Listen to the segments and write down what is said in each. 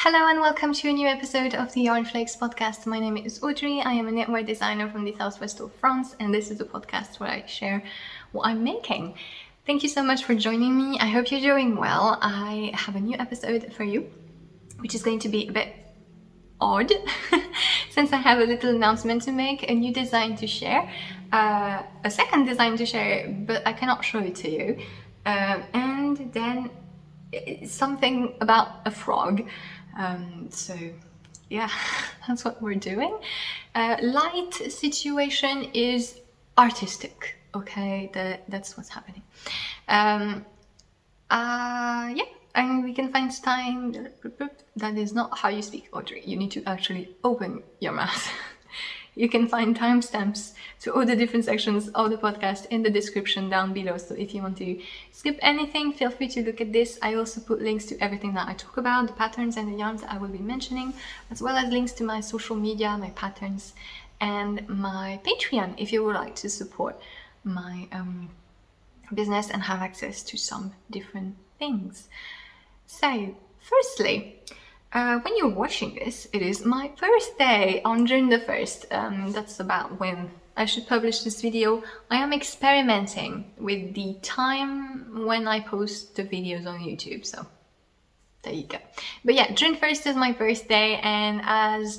Hello and welcome to a new episode of the Yarnflakes podcast. My name is Audrey. I am a knitwear designer from the southwest of France, and this is a podcast where I share what I'm making. Thank you so much for joining me. I hope you're doing well. I have a new episode for you, which is going to be a bit odd since I have a little announcement to make, a new design to share, a second design to share, but I cannot show it to you, and then something about a frog. So yeah, that's what we're doing. Light situation is artistic, okay? That's what's happening. Yeah, and we can find time. That is not how you speak, Audrey. You need to actually open your mouth. You can find timestamps to all the different sections of the podcast in the description down below. So if you want to skip anything, feel free to look at this. I also put links to everything that I talk about, the patterns and the yarns that I will be mentioning, as well as links to my social media, my patterns, and my Patreon if you would like to support my business and have access to some different things. So, firstly, when you're watching this, it is my birthday on June the 1st. That's about when I should publish this video. I am experimenting with the time when I post the videos on YouTube, so there you go. But yeah, June 1st is my birthday, and as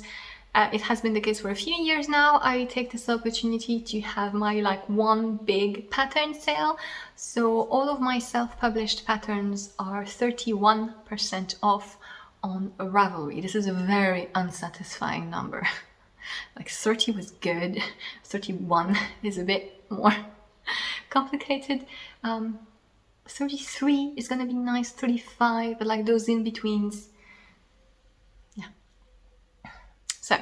it has been the case for a few years now, I take this opportunity to have my one big pattern sale. So all of my self-published patterns are 31% off on Ravelry. This is a very unsatisfying number. 30 was good, 31 is a bit more complicated. 33 is gonna be nice, 35, but those in-betweens, yeah. So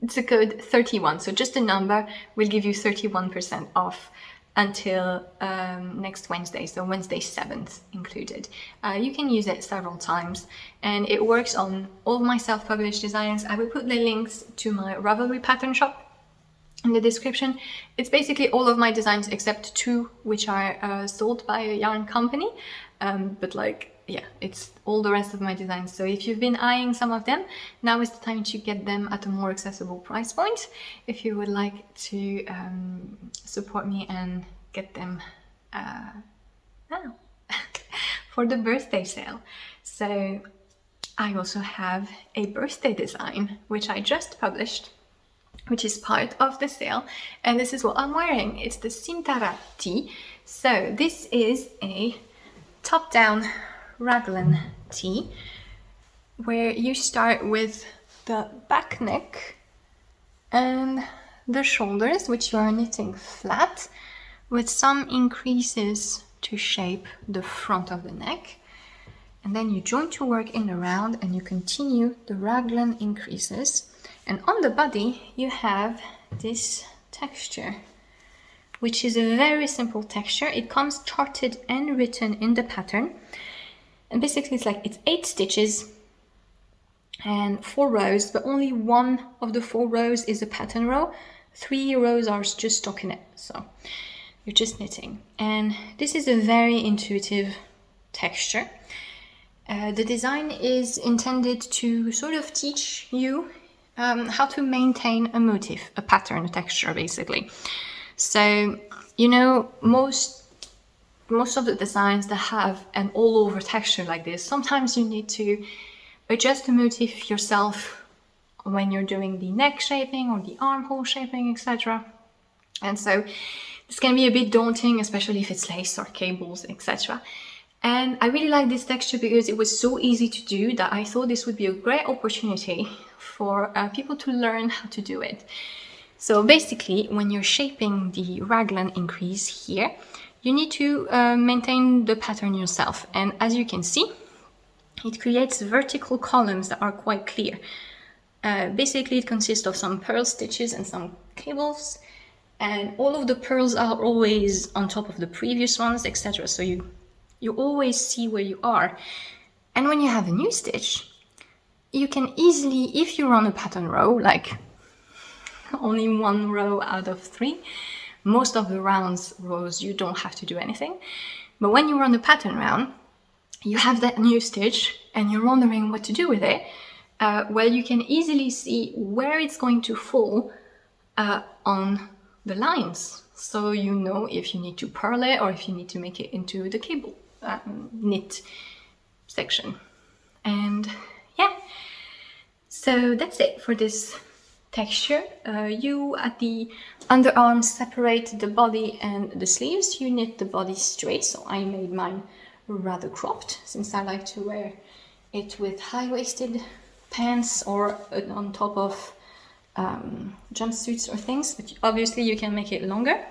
it's a code 31, so just a number will give you 31% off until next Wednesday, so Wednesday 7th included. You can use it several times, and it works on all of my self-published designs. I will put the links to my Ravelry pattern shop in the description. It's basically all of my designs except two which are sold by a yarn company, but yeah, it's all the rest of my designs. So if you've been eyeing some of them, now is the time to get them at a more accessible price point if you would like to support me and get them now for the birthday sale. So I also have a birthday design which I just published, which is part of the sale, and this is what I'm wearing. It's the Sintara Tee. So this is a top-down raglan tee where you start with the back neck and the shoulders, which you are knitting flat with some increases to shape the front of the neck, and then you join to work in the round and you continue the raglan increases, and on the body you have this texture, which is a very simple texture. It comes charted and written in the pattern. And basically it's 8 stitches and 4 rows, but only one of the 4 rows is a pattern row. 3 rows are just stockinette, so you're just knitting. And this is a very intuitive texture. The design is intended to sort of teach you how to maintain a motif, a pattern, a texture basically. So, most of the designs that have an all-over texture like this, sometimes you need to adjust the motif yourself when you're doing the neck shaping or the armhole shaping, etc. And so this can be a bit daunting, especially if it's lace or cables, etc. And I really like this texture because it was so easy to do that I thought this would be a great opportunity for people to learn how to do it. So basically, when you're shaping the raglan increase here, you need to maintain the pattern yourself. And as you can see, it creates vertical columns that are quite clear. Basically, it consists of some purl stitches and some cables, and all of the purls are always on top of the previous ones, etc. So you always see where you are. And when you have a new stitch, you can easily, if you're on a pattern row, only 1 row out of 3, most of the rows you don't have to do anything. But when you run the pattern round, you have that new stitch and you're wondering what to do with it, well, you can easily see where it's going to fall on the lines. So you know if you need to purl it or if you need to make it into the cable knit section. And yeah, so that's it for this texture. You at the underarms separate the body and the sleeves. You knit the body straight, so I made mine rather cropped since I like to wear it with high-waisted pants or on top of jumpsuits or things, but obviously you can make it longer.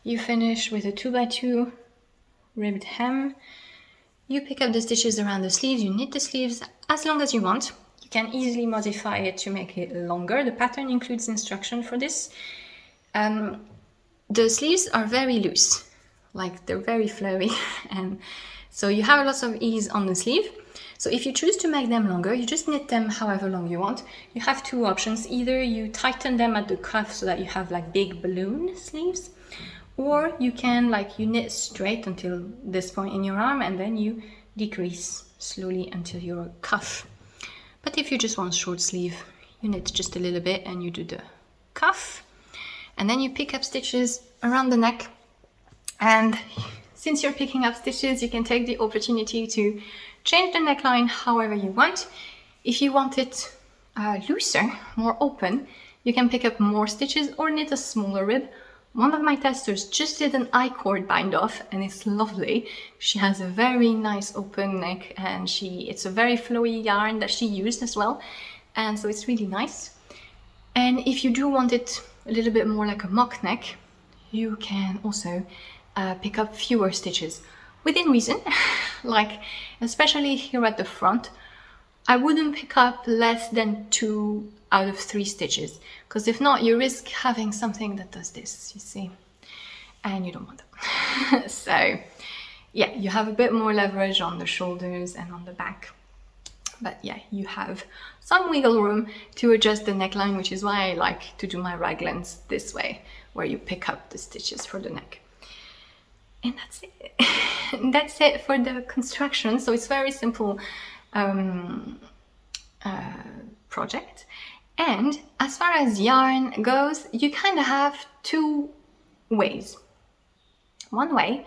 You finish with a 2x2 ribbed hem. You pick up the stitches around the sleeves, you knit the sleeves as long as you want. You can easily modify it to make it longer. The pattern includes instruction for this. The sleeves are very loose, like they're very flowy, and so you have lots of ease on the sleeve. So if you choose to make them longer, you just knit them however long you want. You have two options. Either you tighten them at the cuff so that you have like big balloon sleeves, or you can you knit straight until this point in your arm and then you decrease slowly until your cuff. But if you just want short sleeve, you knit just a little bit and you do the cuff, and then you pick up stitches around the neck. And since you're picking up stitches, you can take the opportunity to change the neckline however you want. If you want it looser, more open, you can pick up more stitches or knit a smaller rib. One of my testers just did an I-cord bind off and it's lovely. She has a very nice open neck and it's a very flowy yarn that she used as well. And so it's really nice. And if you do want it a little bit more like a mock neck, you can also pick up fewer stitches within reason. Like especially here at the front, I wouldn't pick up less than 2 out of 3 stitches, because if not, you risk having something that does this, you see, and you don't want that. So yeah, you have a bit more leverage on the shoulders and on the back, but yeah, you have some wiggle room to adjust the neckline, which is why I like to do my raglans this way, where you pick up the stitches for the neck. And that's it. That's it for the construction. So it's very simple project. And as far as yarn goes, you kind of have 2 ways. One way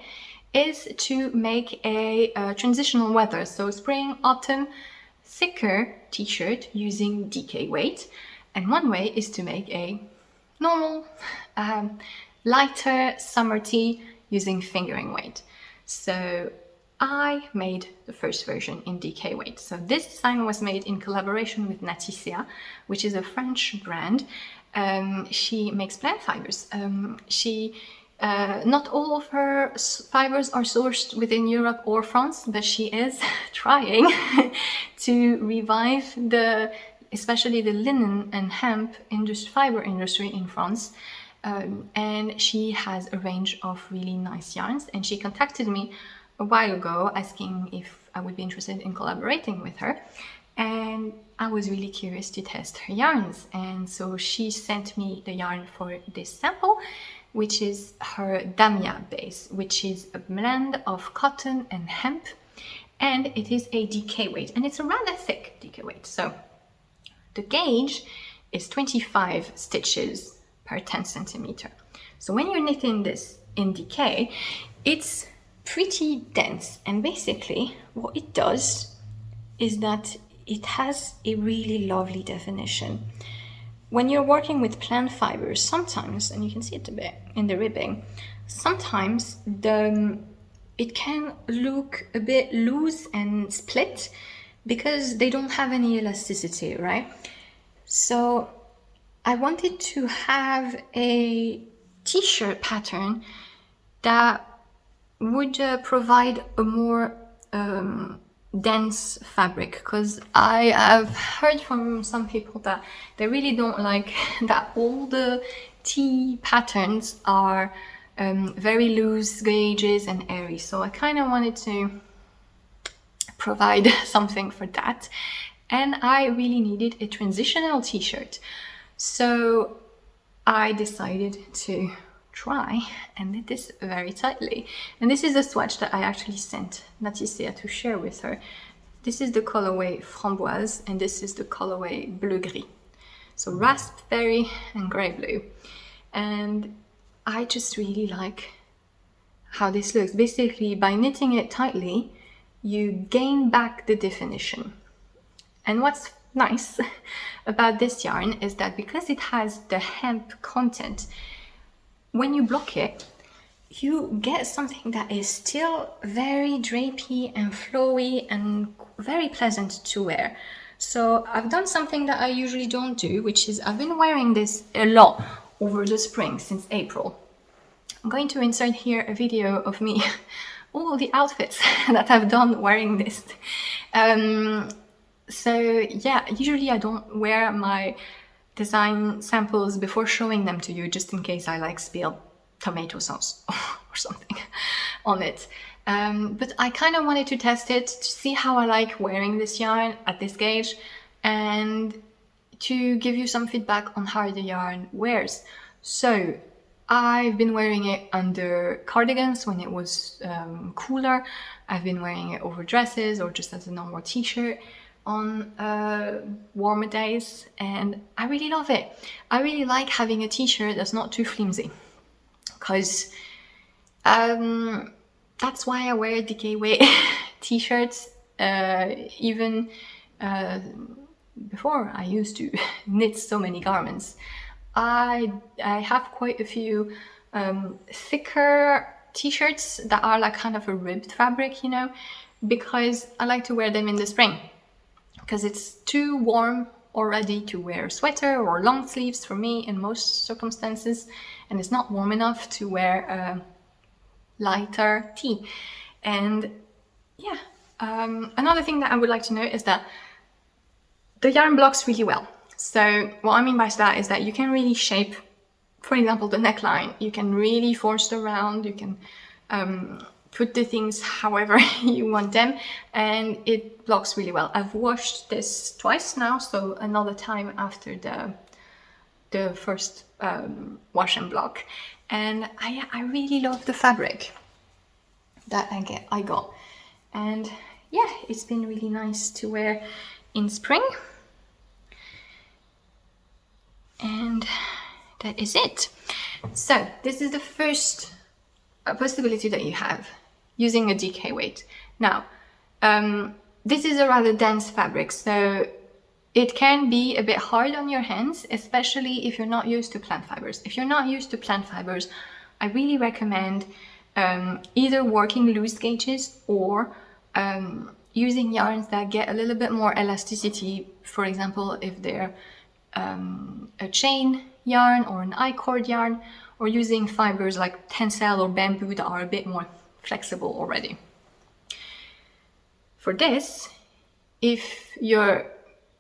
is to make a transitional weather, so spring, autumn, thicker t-shirt using DK weight. And one way is to make a normal, lighter summer tee using fingering weight. So I made the first version in DK weight. So this design was made in collaboration with Tilia, which is a French brand. She makes plant fibers. Not all of her fibers are sourced within Europe or France, but she is trying to revive especially the linen and hemp fiber industry in France. And she has a range of really nice yarns, and she contacted me a while ago asking if I would be interested in collaborating with her, and I was really curious to test her yarns, and so she sent me the yarn for this sample, which is her Damya base, which is a blend of cotton and hemp, and it is a DK weight, and it's a rather thick DK weight. So the gauge is 25 stitches per 10 centimeter. So when you're knitting this in DK, it's pretty dense, and basically what it does is that it has a really lovely definition. When you're working with plant fibers, sometimes, and you can see it a bit in the ribbing, sometimes it can look a bit loose and split because they don't have any elasticity, right? So I wanted to have a t-shirt pattern that would provide a more dense fabric, because I have heard from some people that they really don't like that all the tee patterns are very loose gauges and airy. So I kind of wanted to provide something for that, and I really needed a transitional t-shirt. So I decided to try and knit this very tightly. And this is a swatch that I actually sent Natisea to share with her. This is the colorway Framboise and this is the colorway Bleu Gris. So raspberry and grey blue. And I just really like how this looks. Basically, by knitting it tightly, you gain back the definition. And what's nice about this yarn is that because it has the hemp content, when you block it, you get something that is still very drapey and flowy and very pleasant to wear. So I've done something that I usually don't do, which is I've been wearing this a lot over the spring since April. I'm going to insert here a video of me, all the outfits that I've done wearing this. So yeah, usually I don't wear my design samples before showing them to you, just in case I like spill tomato sauce or something on it. But I kind of wanted to test it to see how I like wearing this yarn at this gauge and to give you some feedback on how the yarn wears. So I've been wearing it under cardigans when it was cooler. I've been wearing it over dresses or just as a normal t-shirt on warmer days, and I really love it. I really like having a t-shirt that's not too flimsy, because that's why I wear decay weight t-shirts. Even before I used to knit so many garments, I have quite a few thicker t-shirts that are like kind of a ribbed fabric, you know, because I like to wear them in the spring because it's too warm already to wear a sweater or long sleeves for me in most circumstances, and it's not warm enough to wear a lighter tee. And yeah, another thing that I would like to note is that the yarn blocks really well. So what I mean by that is that you can really shape, for example, the neckline. You can really force it around. You can put the things however you want them, and it blocks really well. I've washed this twice now, so another time after the first wash and block, and I really love the fabric that I got, and yeah, it's been really nice to wear in spring. And that is it. So this is the first possibility that you have, using a decay weight. Now, this is a rather dense fabric, so it can be a bit hard on your hands, especially if you're not used to plant fibers. If you're not used to plant fibers, I really recommend either working loose gauges or using yarns that get a little bit more elasticity. For example, if they're a chain yarn or an I-cord yarn, or using fibers like tencel or bamboo that are a bit more flexible already. For this, if you're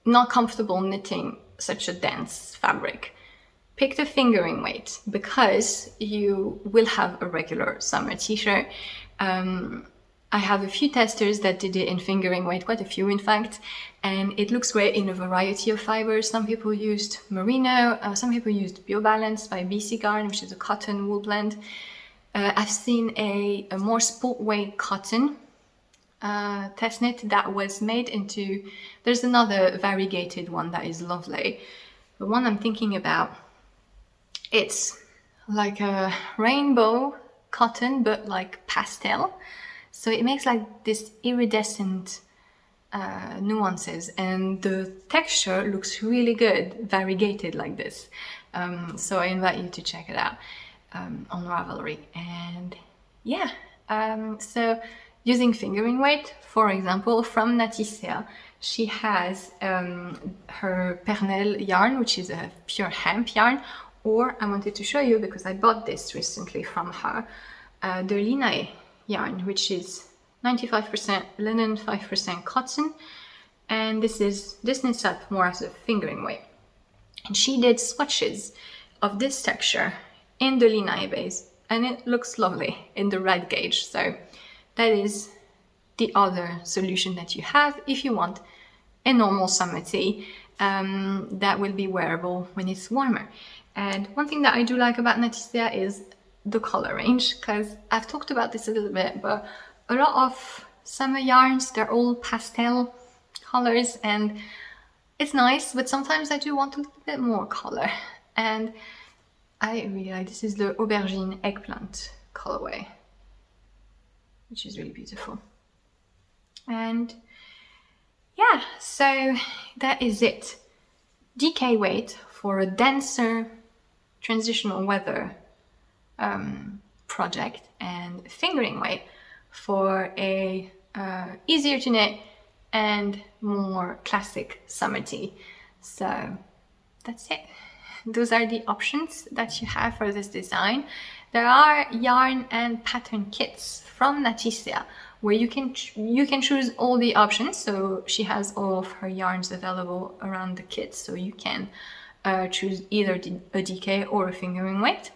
not comfortable knitting such a dense fabric, pick the fingering weight, because you will have a regular summer t-shirt. I have a few testers that did it in fingering weight, quite a few in fact, and it looks great in a variety of fibers. Some people used merino, some people used BioBalance by BC Garn, which is a cotton wool blend. I've seen a more sport weight cotton test knit that was made into, there's another variegated one that is lovely. The one I'm thinking about, it's like a rainbow cotton but like pastel. So it makes like this iridescent nuances, and the texture looks really good, variegated like this. So I invite you to check it out on Ravelry. And yeah, so using fingering weight, for example, from Natisea, she has her Pernel yarn, which is a pure hemp yarn, or I wanted to show you, because I bought this recently from her, the Linaé yarn, which is 95% linen, 5% cotton, and this knits up more as a fingering weight. And she did swatches of this texture in the Linaé base, and it looks lovely in the red gauge. So that is the other solution that you have if you want a normal summer tee that will be wearable when it's warmer. And one thing that I do like about Natisea is the color range, because I've talked about this a little bit, but a lot of summer yarns, they're all pastel colors, and it's nice, but sometimes I do want a little bit more color. And I really like, this is the Aubergine Eggplant colorway, which is really beautiful. And yeah, so that is it. DK weight for a denser transitional weather project, and fingering weight for a easier to knit and more classic summer tee. So that's it. Those are the options that you have for this design. There are yarn and pattern kits from Tilia where you can choose all the options. So she has all of her yarns available around the kit, so you can choose either a DK or a fingering weight.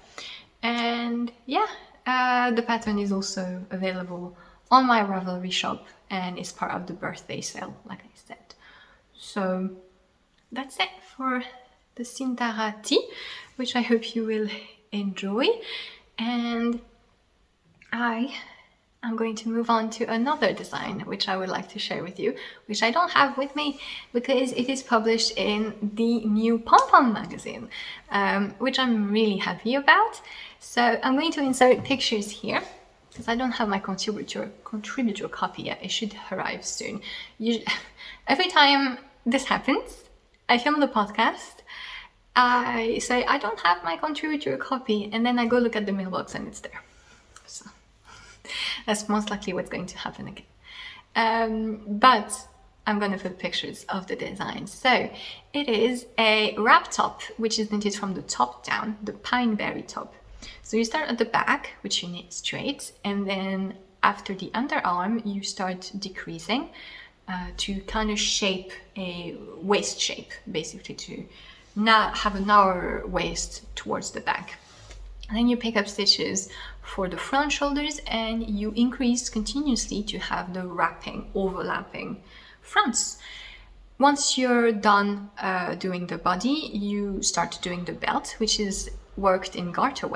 And yeah, the pattern is also available on my Ravelry shop and is part of the birthday sale, like I said. So that's it for the Sintara Tee, which I hope you will enjoy. And I'm going to move on to another design which I would like to share with you, which I don't have with me because it is published in the new Pom Pom magazine, which I'm really happy about. So I'm going to insert pictures here because I don't have my contributor copy yet. It should arrive soon. Every time this happens, I film the podcast, I say I don't have my contributor copy, and then I go look at the mailbox and it's there. So that's most likely what's going to happen again. But I'm going to put pictures of the design. So it is a wrap top, which is knitted from the top down, the Pineberry top. So you start at the back, which you knit straight, and then after the underarm, you start decreasing to kind of shape a waist shape, basically to now have a narrower waist towards the back. And then you pick up stitches for the front shoulders and you increase continuously to have the wrapping, overlapping fronts. Once you're done doing the body, you start doing the belt, which is worked in garter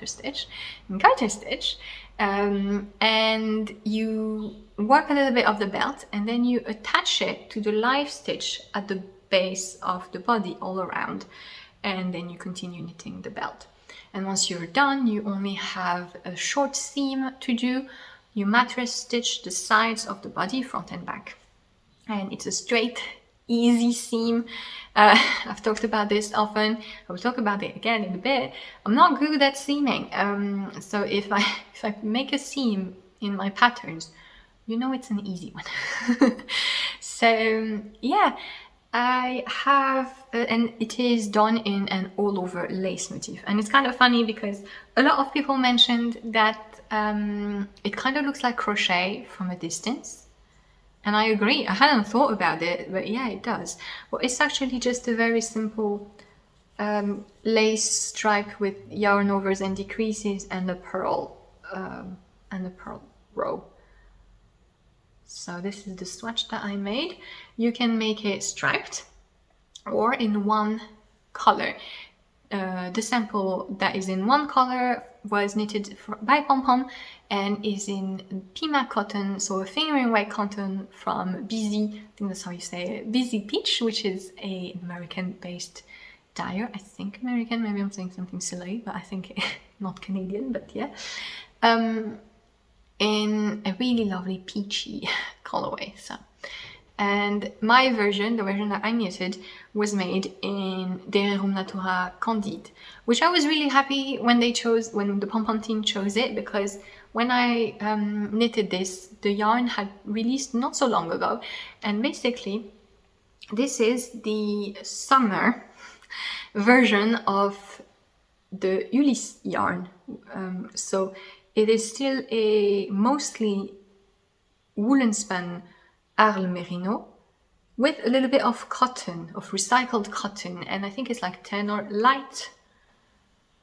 stitch, and you work a little bit of the belt and then you attach it to the live stitch at the base of the body all around, and then you continue knitting the belt. And once you're done, you only have a short seam to do. You mattress stitch the sides of the body, front and back, and it's a straight, easy seam. I've talked about this often. I will talk about it again in a bit. I'm not good at seaming, so if I make a seam in my patterns, you know it's an easy one. So yeah, I have, and it is done in an all over lace motif. And it's kind of funny because a lot of people mentioned that it kind of looks like crochet from a distance. And I agree, I hadn't thought about it, but yeah, it does. Well, it's actually just a very simple lace stripe with yarn overs and decreases and a purl row. So this is the swatch that I made. You can make it striped or in one color. The sample that is in one color was knitted by Pom Pom and is in Pima cotton, so a fingering weight cotton from Busy, I think that's how you say it, Busy Peach, which is an American-based dyer. I think American, maybe I'm saying something silly, but I think not Canadian, but yeah. In a really lovely peachy colorway. So, and my version, the version that I knitted, was made in Des Rum Natura Candide, which I was really happy when the Pom Pom team chose it, because when I knitted this, the yarn had released not so long ago, and basically this is the summer version of the Ulysse yarn. So it is still a mostly woolen spun Arles Merino with a little bit of cotton, of recycled cotton, and I think it's like 10 or light.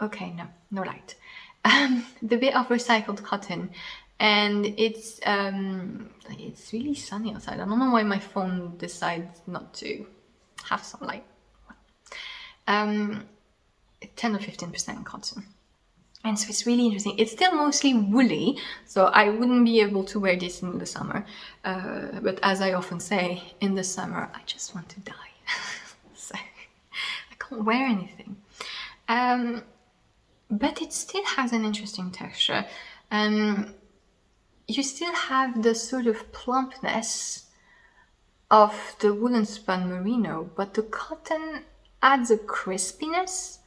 Okay, no light. The bit of recycled cotton, and it's really sunny outside. I don't know why my phone decides not to have some light. 10 or 15% cotton. And so it's really interesting. It's still mostly woolly, so I wouldn't be able to wear this in the summer. But as I often say, in the summer, I just want to die. So I can't wear anything. But it still has an interesting texture. You still have the sort of plumpness of the woolen spun merino, but the cotton adds a crispiness,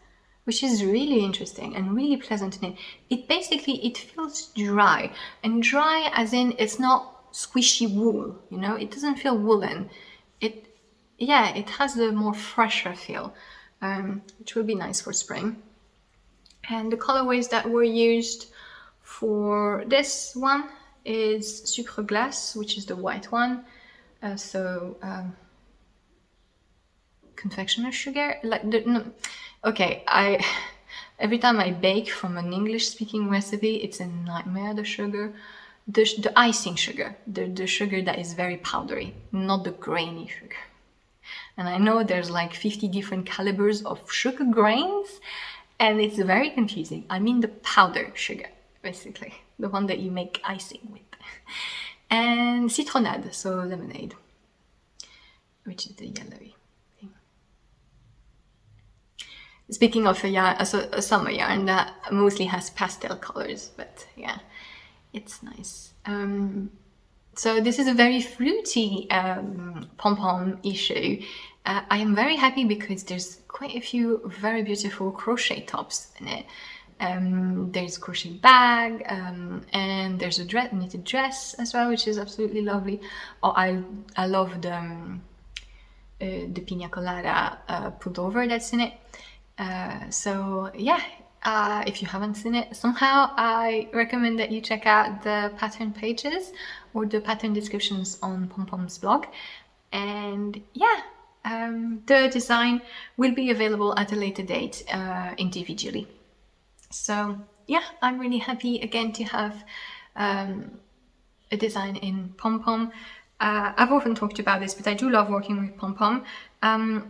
which is really interesting and really pleasant to knit. It feels dry, and dry as in it's not squishy wool, you know, it doesn't feel woolen. It has a more fresher feel, which will be nice for spring. And the colorways that were used for this one is Sucre Glace, which is the white one. Confectioner sugar, every time I bake from an English-speaking recipe, it's a nightmare. The sugar, the icing sugar, the sugar that is very powdery, not the grainy sugar. And I know there's like 50 different calibers of sugar grains, and it's very confusing. I mean the powder sugar, basically, the one that you make icing with. And citronade, so lemonade, which is the yellowy. Speaking of a summer yarn that mostly has pastel colors, but yeah, it's nice. So this is a very fruity pom-pom issue. I am very happy because there's quite a few very beautiful crochet tops in it. There's a crochet bag, and there's a knitted dress as well, which is absolutely lovely. Oh, I love the pina colada pullover that's in it. If you haven't seen it, somehow I recommend that you check out the pattern pages or the pattern descriptions on Pom-Pom's blog. And the design will be available at a later date individually. So I'm really happy again to have a design in Pom-Pom. I've often talked about this, but I do love working with Pom-Pom.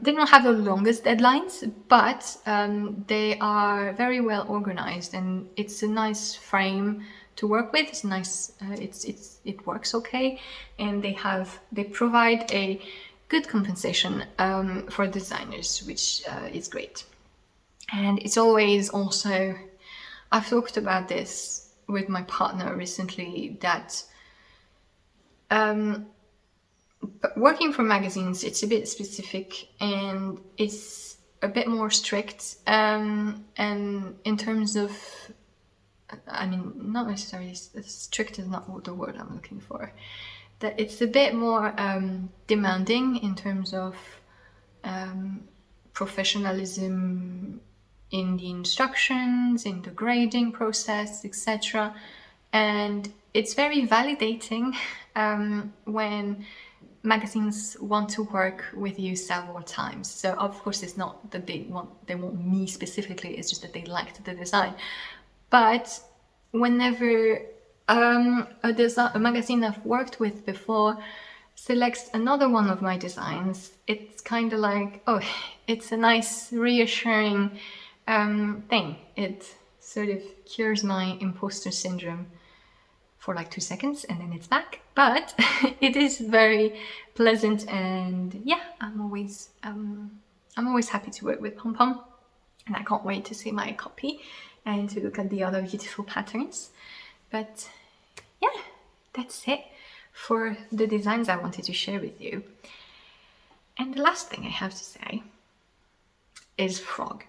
They don't have the longest deadlines, but they are very well organized, and it's a nice frame to work with. It's nice. It works okay, and they provide a good compensation for designers, which is great. And it's always also, I've talked about this with my partner recently, that working for magazines, it's a bit specific and it's a bit more strict, and in terms of, I mean, not necessarily strict is not the word I'm looking for, that it's a bit more demanding in terms of professionalism in the instructions, in the grading process, etc. And it's very validating when magazines want to work with you several times. So of course it's not that they want me specifically, it's just that they liked the design. But whenever a magazine I've worked with before selects another one of my designs, it's kind of like, oh, it's a nice reassuring thing. It sort of cures my imposter syndrome for like 2 seconds and then it's back. But it is very pleasant, and I'm always happy to work with Pom-Pom, and I can't wait to see my copy and to look at the other beautiful patterns. But that's it for the designs I wanted to share with you. And the last thing I have to say is frog.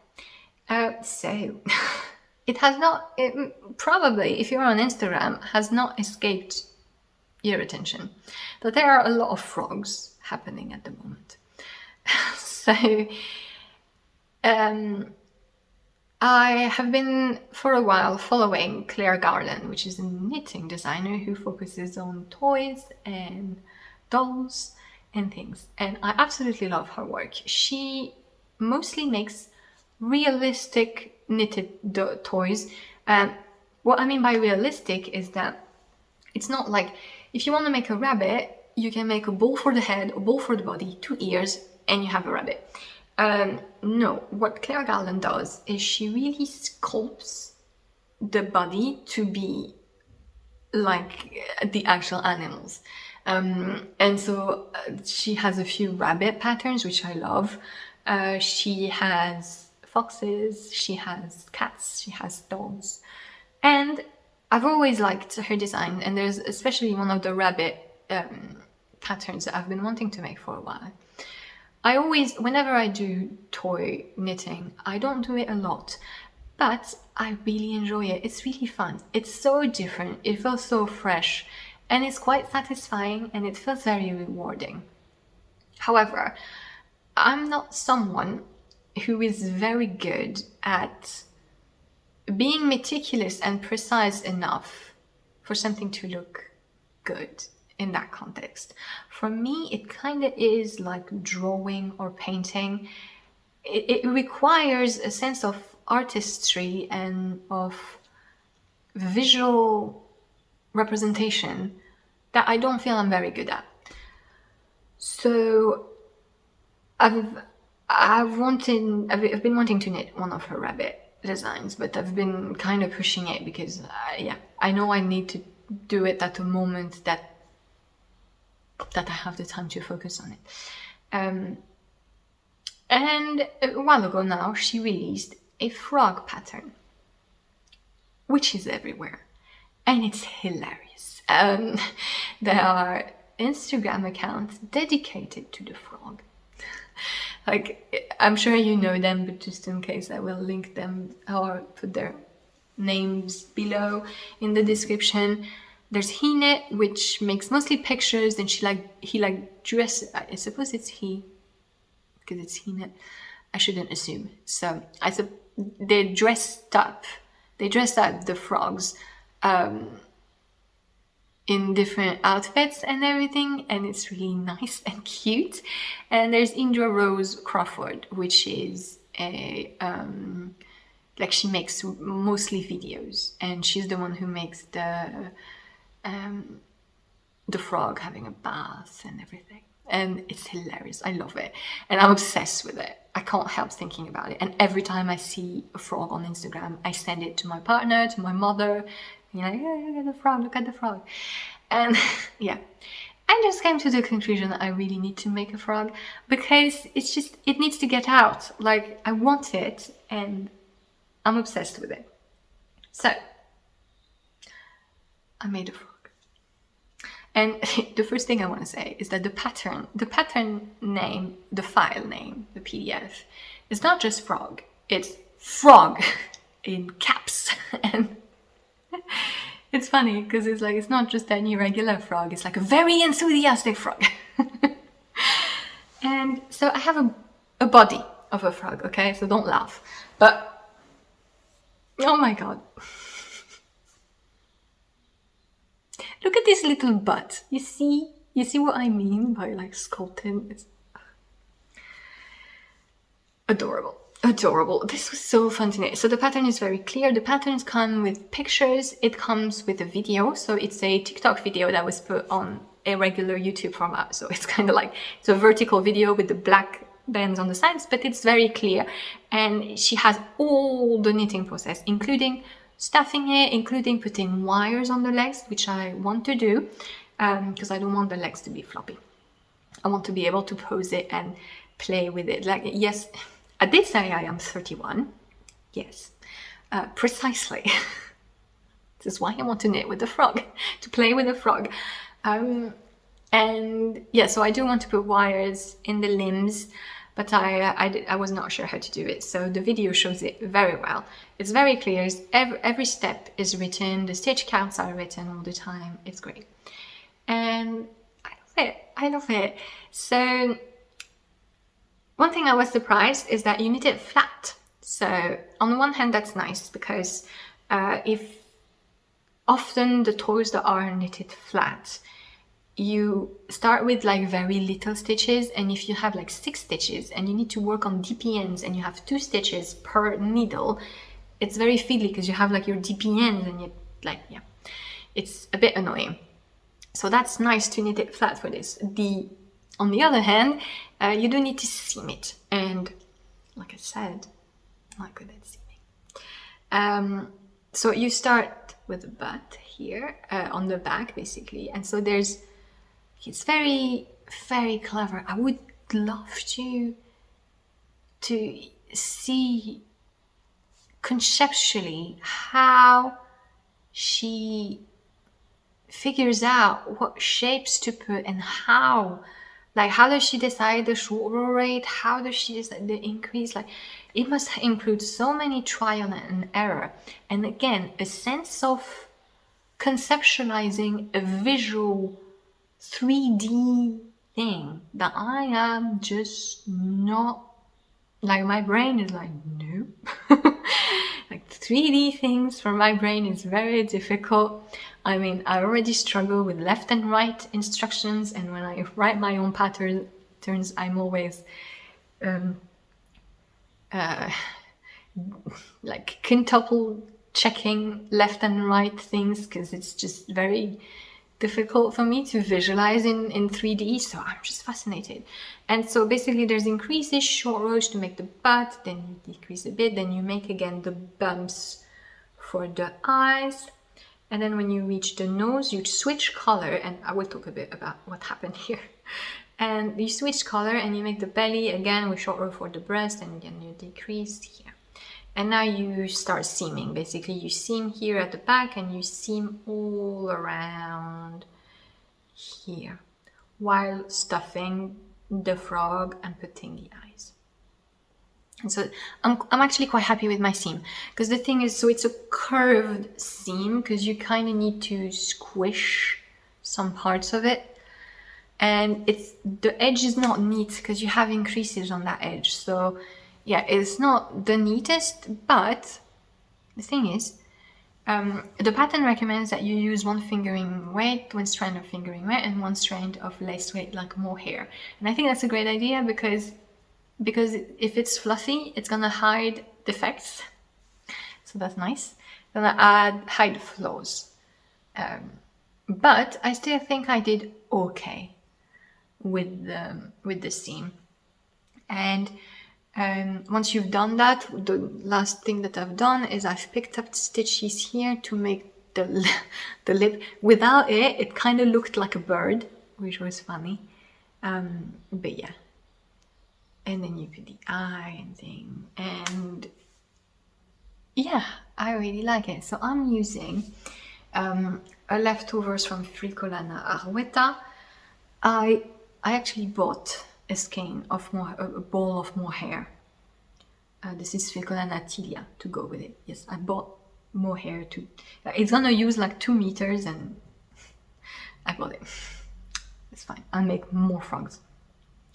It has not, probably, if you're on Instagram, has not escaped your attention that there are a lot of frogs happening at the moment. I have been for a while following Claire Garland, which is a knitting designer who focuses on toys and dolls and things, and I absolutely love her work. She mostly makes realistic knitted toys. What I mean by realistic is that it's not like, if you want to make a rabbit, you can make a bowl for the head, a bowl for the body, 2 ears, and you have a rabbit. No, what Claire Garland does is she really sculpts the body to be like the actual animals. And so she has a few rabbit patterns, which I love. She has foxes, she has cats, she has dogs. And I've always liked her design, and there's especially one of the rabbit patterns that I've been wanting to make for a while. I always, whenever I do toy knitting, I don't do it a lot, but I really enjoy it. It's really fun. It's so different. It feels so fresh, and it's quite satisfying, and it feels very rewarding. However, I'm not someone who is very good at being meticulous and precise enough for something to look good in that context. For me, it kind of is like drawing or painting. It requires a sense of artistry and of visual representation that I don't feel I'm very good at. So I've been wanting to knit one of her rabbit designs, but I've been kind of pushing it because I know I need to do it at a moment that I have the time to focus on it. And a while ago now, she released a frog pattern, which is everywhere, and it's hilarious. There are Instagram accounts dedicated to the frog. Like, I'm sure you know them, but just in case, I will link them or put their names below in the description. There's He Knit, which makes mostly pictures, and he dresses. I suppose it's he, because it's He Knit. I shouldn't assume. So they dressed up the frogs in different outfits and everything, and it's really nice and cute. And there's Indra Rose Crawford, which is a she makes mostly videos, and she's the one who makes the frog having a bath and everything, and it's hilarious. I love it, and I'm obsessed with it. I can't help thinking about it, and every time I see a frog on Instagram, I send it to my partner, to my mother. You're like, oh, look at the frog. And yeah, I just came to the conclusion that I really need to make a frog, because it needs to get out. Like, I want it, and I'm obsessed with it. So I made a frog. And the first thing I want to say is that the pattern name, the file name, the PDF, is not just frog, it's frog in caps. And it's funny because it's not just any regular frog, it's like a very enthusiastic frog. And so I have a body of a frog, okay? So don't laugh. But, oh my god. Look at this little butt. You see what I mean by like sculpting? It's adorable. Adorable. This was so fun to knit. So the pattern is very clear. The patterns come with pictures. It comes with a video. So it's a TikTok video that was put on a regular YouTube format. So it's kind of like, it's a vertical video with the black bands on the sides, but it's very clear. And she has all the knitting process, including stuffing it, including putting wires on the legs, which I want to do, because I don't want the legs to be floppy. I want to be able to pose it and play with it. Like, yes, I did say I am 31. Yes, precisely. This is why I want to knit with the frog, to play with the frog. And yeah, so I do want to put wires in the limbs, but I was not sure how to do it. So the video shows it very well. It's very clear. Every step is written. The stitch counts are written all the time. It's great. And I love it. So one thing I was surprised is that you knit it flat. So on the one hand, that's nice, because if often the toys that are knitted flat, you start with like very little stitches, and if you have like 6 stitches and you need to work on DP ends and you have 2 stitches per needle, it's very fiddly because you have like your DP ends and you like, yeah, it's a bit annoying. So that's nice to knit it flat for this. On the other hand, you do need to seam it, and like I said, I'm not good at seaming. So you start with a butt here on the back, basically, and so it's very, very clever. I would love to see conceptually how she figures out what shapes to put and how does she decide the short roll rate? How does she decide the increase? Like, it must include so many trial and error. And again, a sense of conceptualizing a visual 3D thing that I am just not, like, my brain is like, no. Like, 3D things for my brain is very difficult. I mean, I already struggle with left and right instructions, and when I write my own patterns, I'm always like quintuple checking left and right things, because it's just very difficult for me to visualize in 3D, so I'm just fascinated. And so basically there's increases, short rows to make the butt, then you decrease a bit, then you make again the bumps for the eyes, and then when you reach the nose, you switch color, and I will talk a bit about what happened here. And you switch color and you make the belly again with short row for the breast, and then you decrease here. And now you start seaming. Basically, you seam here at the back and you seam all around here while stuffing the frog and putting the eyes. And so I'm actually quite happy with my seam, because the thing is, so it's a curved seam because you kind of need to squish some parts of it. And the edge is not neat because you have increases on that edge. So yeah, it's not the neatest, but the thing is, the pattern recommends that you use one strand of fingering weight and one strand of lace weight, like mohair. And I think that's a great idea because if it's fluffy, it's gonna hide defects. So that's nice. Then I hide flaws. But I still think I did okay with the seam. And once you've done that, the last thing that I've done is I've picked up stitches here to make the lip. Without it kind of looked like a bird, which was funny. But yeah. And then you put the eye and thing. And yeah, I really like it. So I'm using a leftovers from Filcolana Arwetta. I actually bought a skein of a ball of mohair. This is Filcolana Tilia to go with it. Yes, I bought mohair too. It's gonna use like 2 meters, and I bought it. It's fine. I'll make more frogs.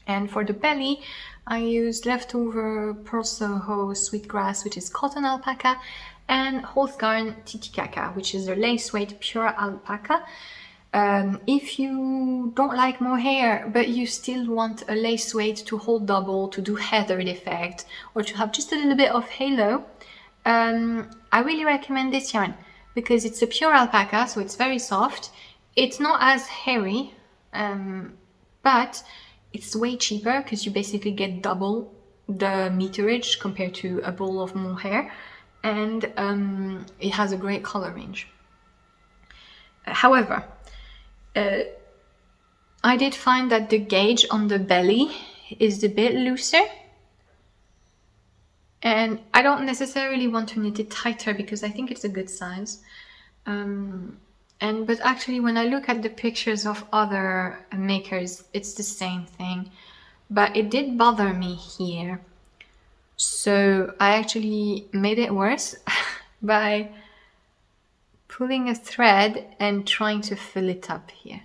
And for the belly, I used leftover Purl Soho Sweetgrass, which is cotton alpaca, and Holst Garn Titicaca, which is a lace weight pure alpaca. If you don't like mohair, but you still want a lace weight to hold double, to do heathered effect, or to have just a little bit of halo, I really recommend this yarn because it's a pure alpaca, so it's very soft. It's not as hairy, but it's way cheaper because you basically get double the meterage compared to a ball of mohair, and it has a great color range. However, I did find that the gauge on the belly is a bit looser, and I don't necessarily want to knit it tighter because I think it's a good size. But actually when I look at the pictures of other makers, it's the same thing, but it did bother me here. So I actually made it worse by pulling a thread and trying to fill it up here.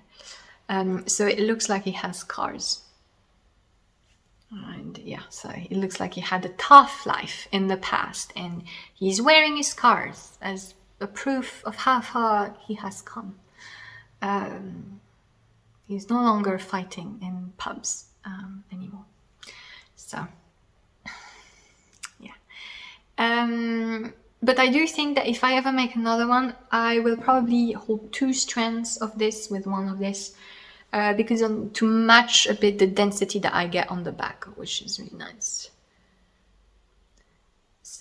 So it looks like it has scars. And yeah, so it looks like he had a tough life in the past, and he's wearing his scars as a proof of how far he has come. He's no longer fighting in pubs anymore. So yeah. But I do think that if I ever make another one, I will probably hold 2 strands of this with one of this, because to match a bit the density that I get on the back, which is really nice.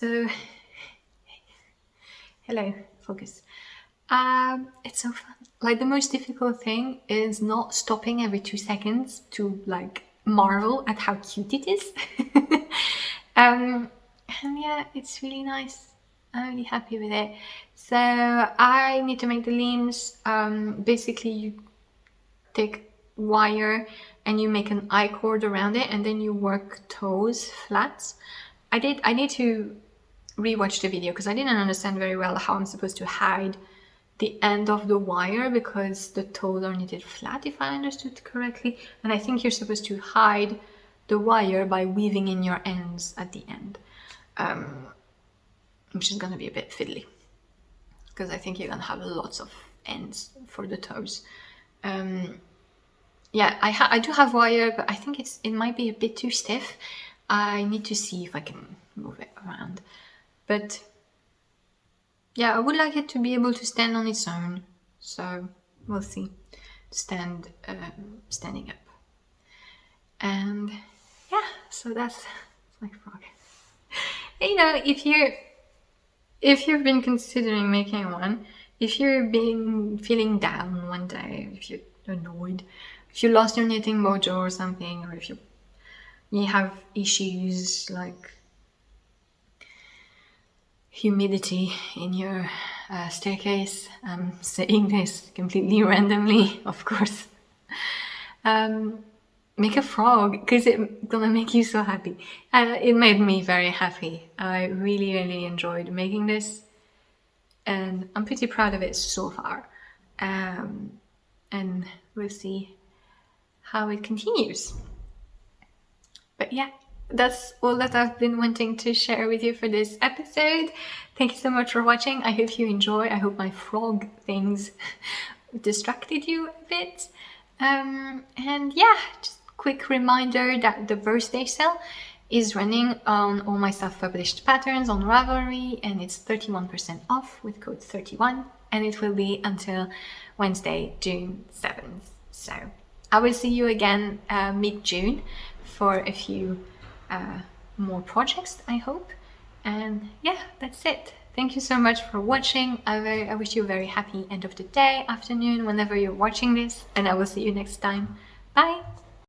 So, hello, focus. It's so fun. Like, the most difficult thing is not stopping every 2 seconds to like marvel at how cute it is. And yeah, it's really nice. I'm really happy with it. So I need to make the limbs. Basically, you take wire and you make an I-cord around it, and then you work toes flat. I need to rewatch the video because I didn't understand very well how I'm supposed to hide the end of the wire, because the toes are knitted flat, if I understood correctly. And I think you're supposed to hide the wire by weaving in your ends at the end, which is gonna be a bit fiddly because I think you're gonna have lots of ends for the toes. Yeah, I do have wire, but I think it might be a bit too stiff. I need to see if I can move it around. But yeah, I would like it to be able to stand on its own. So we'll see. Standing up. And yeah, so that's my frog. You know, if you've been considering making one, if you're feeling down one day, if you're annoyed, if you lost your knitting mojo or something, or if you have issues like humidity in your staircase, I'm saying this completely randomly, of course, make a frog, because it's gonna make you so happy. It made me very happy. I really, really enjoyed making this, and I'm pretty proud of it so far. And we'll see how it continues. But yeah, that's all that I've been wanting to share with you for this episode. Thank you so much for watching. I hope you enjoy. I hope my frog things distracted you a bit. And yeah, just a quick reminder that the birthday sale is running on all my self-published patterns on Ravelry, and it's 31% off with code 31, and it will be until Wednesday, June 7th. So I will see you again mid-June for a few more projects, I hope. And yeah, that's it. Thank you so much for watching. I wish you a very happy end of the day, afternoon, whenever you're watching this, and I will see you next time. Bye!